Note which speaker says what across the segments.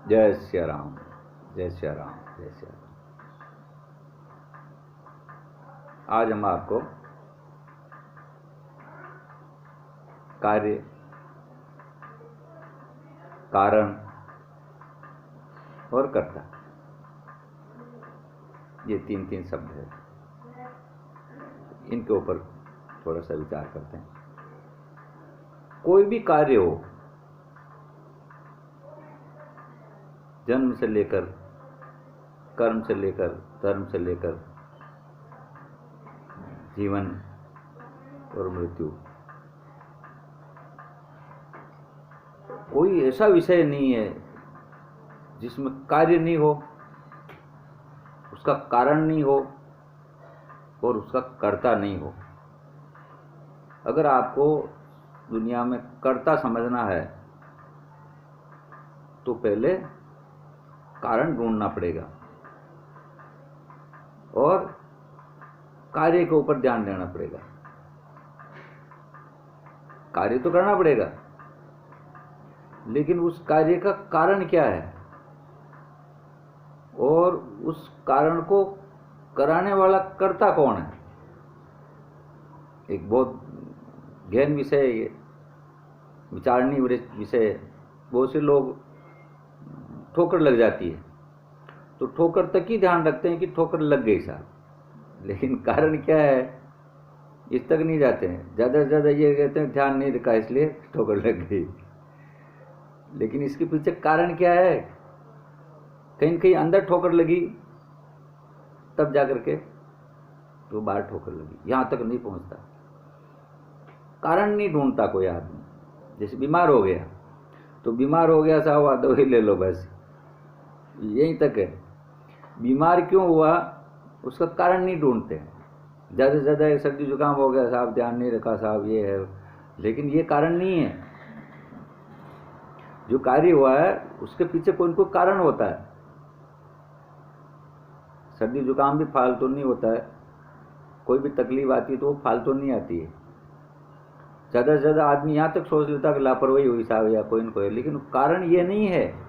Speaker 1: जय श्री राम, जय श्री राम, जय श्री राम। आज हम आपको कार्य, कारण और कर्ता, ये तीन शब्द है, इनके ऊपर थोड़ा सा विचार करते हैं। कोई भी कार्य हो, जन्म से लेकर, कर्म से लेकर, धर्म से लेकर, जीवन और मृत्यु, कोई ऐसा विषय नहीं है जिसमें कार्य नहीं हो, उसका कारण नहीं हो और उसका कर्ता नहीं हो। अगर आपको दुनिया में कर्ता समझना है तो पहले कारण ढूंढना पड़ेगा और कार्य के ऊपर ध्यान देना पड़ेगा। कार्य तो करना पड़ेगा, लेकिन उस कार्य का कारण क्या है और उस कारण को कराने वाला कर्ता कौन है, एक बहुत गहन विषय है ये, विचारणीय विषय है। बहुत से लोग ठोकर लग जाती है तो ठोकर तक ही ध्यान रखते हैं कि ठोकर लग गई साहब, लेकिन कारण क्या है इस तक नहीं जाते हैं। ज़्यादा से ज़्यादा ये कहते हैं ध्यान नहीं रखा इसलिए ठोकर लग गई, लेकिन इसके पीछे कारण क्या है। कहीं न कहीं अंदर ठोकर लगी तब जाकर के तो बाहर ठोकर लगी, यहाँ तक नहीं पहुँचता। कारण नहीं ढूंढता कोई आदमी। जैसे बीमार हो गया तो बीमार हो गया साहब दवाई ले लो, बस यहीं तक है। बीमार क्यों हुआ उसका कारण नहीं ढूंढते हैं। ज़्यादा से ज़्यादा सर्दी जुकाम हो गया साहब, ध्यान नहीं रखा साहब, ये है, लेकिन ये कारण नहीं है। जो कार्य हुआ है उसके पीछे कोई न कोई कारण होता है। सर्दी जुकाम भी फालतू नहीं होता है, कोई भी तकलीफ आती है तो वो फालतू नहीं आती है। ज़्यादा से ज़्यादा आदमी यहाँ तक सोच लेता कि लापरवाही हुई साहब या कोई न कोई, लेकिन कारण ये नहीं है।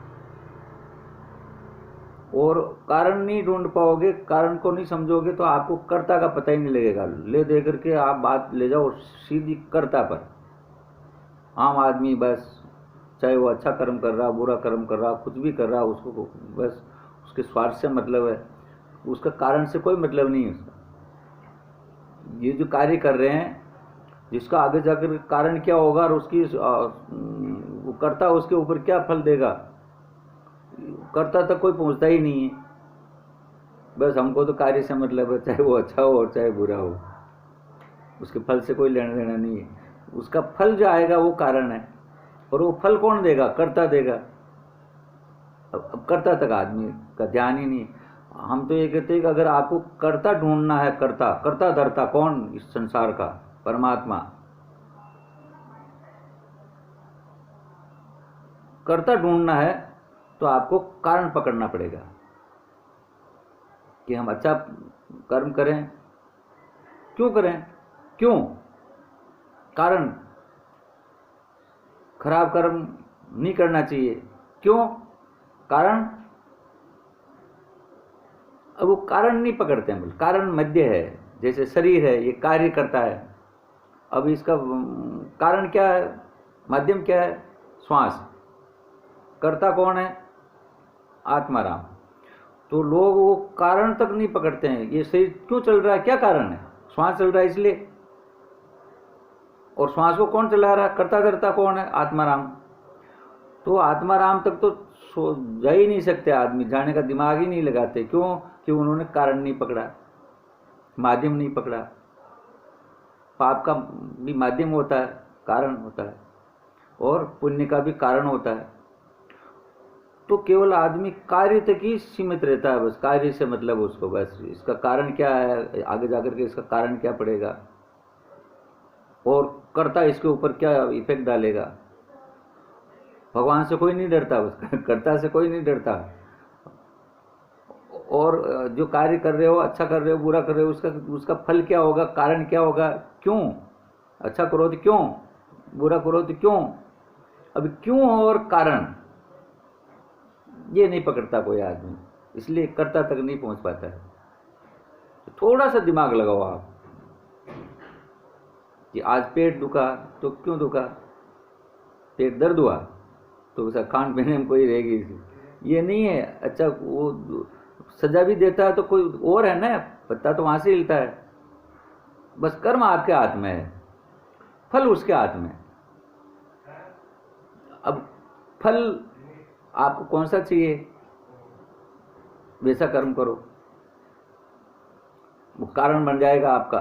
Speaker 1: और कारण नहीं ढूंढ पाओगे, कारण को नहीं समझोगे तो आपको कर्ता का पता ही नहीं लगेगा। ले दे करके आप बात ले जाओ सीधी कर्ता पर। आम आदमी बस चाहे वो अच्छा कर्म कर रहा, बुरा कर्म कर रहा, कुछ भी कर रहा, उसको बस उसके स्वार्थ से मतलब है, उसका कारण से कोई मतलब नहीं है उसका। ये जो कार्य कर रहे हैं जिसका आगे जाकर कारण क्या होगा और उसकी वो कर्ता उसके ऊपर क्या फल देगा, कर्ता तक कोई पहुंचता ही नहीं है। बस हमको तो कार्य से मतलब है, चाहे वो अच्छा हो और चाहे बुरा हो, उसके फल से कोई लेना देना नहीं है। उसका फल जो आएगा वो कारण है, और वो फल कौन देगा, कर्ता देगा। अब कर्ता तक आदमी का ध्यान ही नहीं। हम तो ये कहते हैं कि अगर आपको कर्ता ढूंढना है, कर्ता धर्ता कौन इस संसार का, परमात्मा। कर्ता ढूंढना है तो आपको कारण पकड़ना पड़ेगा कि हम अच्छा कर्म करें। क्यों करें, क्यों, कारण। खराब कर्म नहीं करना चाहिए, क्यों, कारण। अब वो कारण नहीं पकड़ते हैं, कारण मध्य है। जैसे शरीर है, ये कार्य करता है, अब इसका कारण क्या है, माध्यम क्या है, श्वास। कर्ता कौन है, आत्माराम। तो लोग वो कारण तक नहीं पकड़ते हैं। ये शरीर क्यों चल रहा है, क्या कारण है, श्वास चल रहा है इसलिए। और श्वास को कौन चला रहा है, कर्ता धर्ता कौन है, आत्माराम। तो आत्माराम तक तो जा ही नहीं सकते आदमी, जाने का दिमाग ही नहीं लगाते। क्यों, कि उन्होंने कारण नहीं पकड़ा, माध्यम नहीं पकड़ा। पाप का भी माध्यम होता है, कारण होता है, और पुण्य का भी कारण होता है। तो केवल आदमी कार्य तक ही सीमित रहता है, बस कार्य से मतलब उसको, बस इसका कारण क्या है, आगे जाकर के इसका कारण क्या पड़ेगा और कर्ता इसके ऊपर क्या इफेक्ट डालेगा। भगवान से कोई नहीं डरता, बस कर्ता से कोई नहीं डरता। और जो कार्य कर रहे हो, अच्छा कर रहे हो, बुरा कर रहे हो, उसका फल क्या होगा, कारण क्या होगा, क्यों अच्छा करो तो क्यों, बुरा करो तो क्यों। अब क्यों और कारण ये नहीं पकड़ता कोई आदमी, इसलिए कर्ता तक नहीं पहुंच पाता है। तो थोड़ा सा दिमाग लगाओ आप कि आज पेट दुखा तो क्यों दुखा, पेट दर्द हुआ तो खान पीने में कोई रहेगी, ये नहीं है। अच्छा, वो सजा भी देता है तो कोई और है ना, पत्ता तो वहां से हिलता है। बस कर्म आपके हाथ में है, फल उसके हाथ में। अब फल आपको कौन सा चाहिए, वैसा कर्म करो, वो कारण बन जाएगा आपका,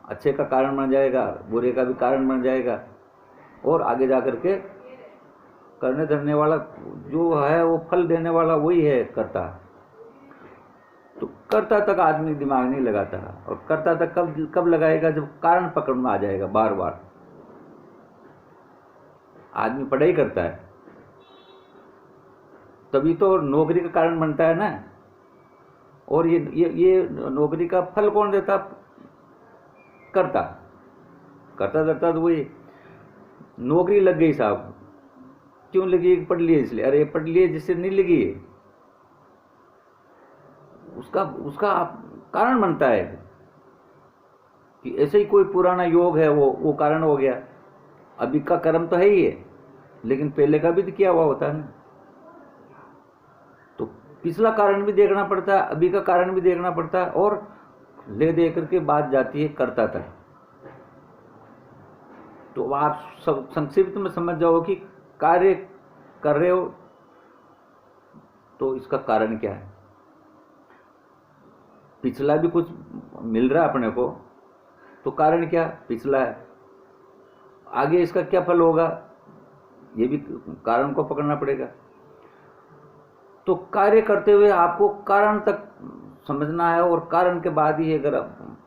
Speaker 1: अच्छे का कारण बन जाएगा, बुरे का भी कारण बन जाएगा। और आगे जाकर के करने धरने वाला जो है वो फल देने वाला वही है कर्ता। तो कर्ता तक आदमी दिमाग नहीं लगाता, और कर्ता तक कब लगाएगा, जब कारण पकड़ में आ जाएगा। बार बार आदमी पढ़ाई करता है तभी तो नौकरी का कारण बनता है ना। और ये नौकरी का फल कौन देता, कर्ता। करता धरता तो वही। नौकरी लग गई साहब, क्यों लगी, पढ़ लिए इसलिए, अरे पढ़ लिए जिससे नहीं लगी है, उसका कारण बनता है कि ऐसे ही कोई पुराना योग है, वो कारण हो गया। अभी का कर्म तो है ही है, लेकिन पहले का भी तो किया हुआ होता है ना। तो पिछला कारण भी देखना पड़ता है, अभी का कारण भी देखना पड़ता है, और ले दे करके बात जाती है कर्ता तक। तो आप सब संक्षिप्त में समझ जाओ कि कार्य कर रहे हो तो इसका कारण क्या है। पिछला भी कुछ मिल रहा है अपने को, तो कारण क्या, पिछला है। आगे इसका क्या फल होगा, ये भी कारण को पकड़ना पड़ेगा। तो कार्य करते हुए आपको कारण तक समझना है, और कारण के बाद ही अगर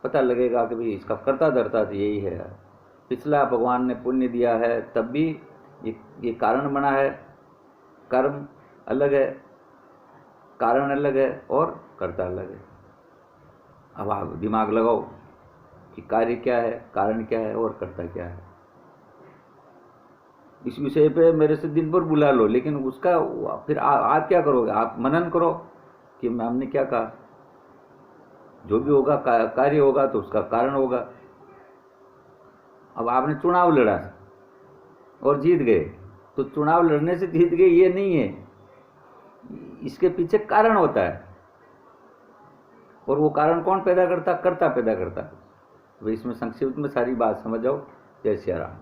Speaker 1: पता लगेगा कि भाई इसका कर्ता धर्ता तो यही है, पिछला भगवान ने पुण्य दिया है तब भी ये कारण बना है। कर्म अलग है, कारण अलग है, और कर्ता अलग है। अब आप दिमाग लगाओ कि कार्य क्या है, कारण क्या है, और कर्ता क्या है। इस विषय पे मेरे से दिन भर बुला लो, लेकिन उसका फिर आप क्या करोगे, आप मनन करो कि हमने क्या कहा। जो भी होगा कार्य होगा तो उसका कारण होगा। अब आपने चुनाव लड़ा और जीत गए, तो चुनाव लड़ने से जीत गए ये नहीं है, इसके पीछे कारण होता है, और वो कारण कौन पैदा करता, कर्ता पैदा करता। तो इसमें संक्षिप्त में सारी बात समझ जाओ। जय सिया राम।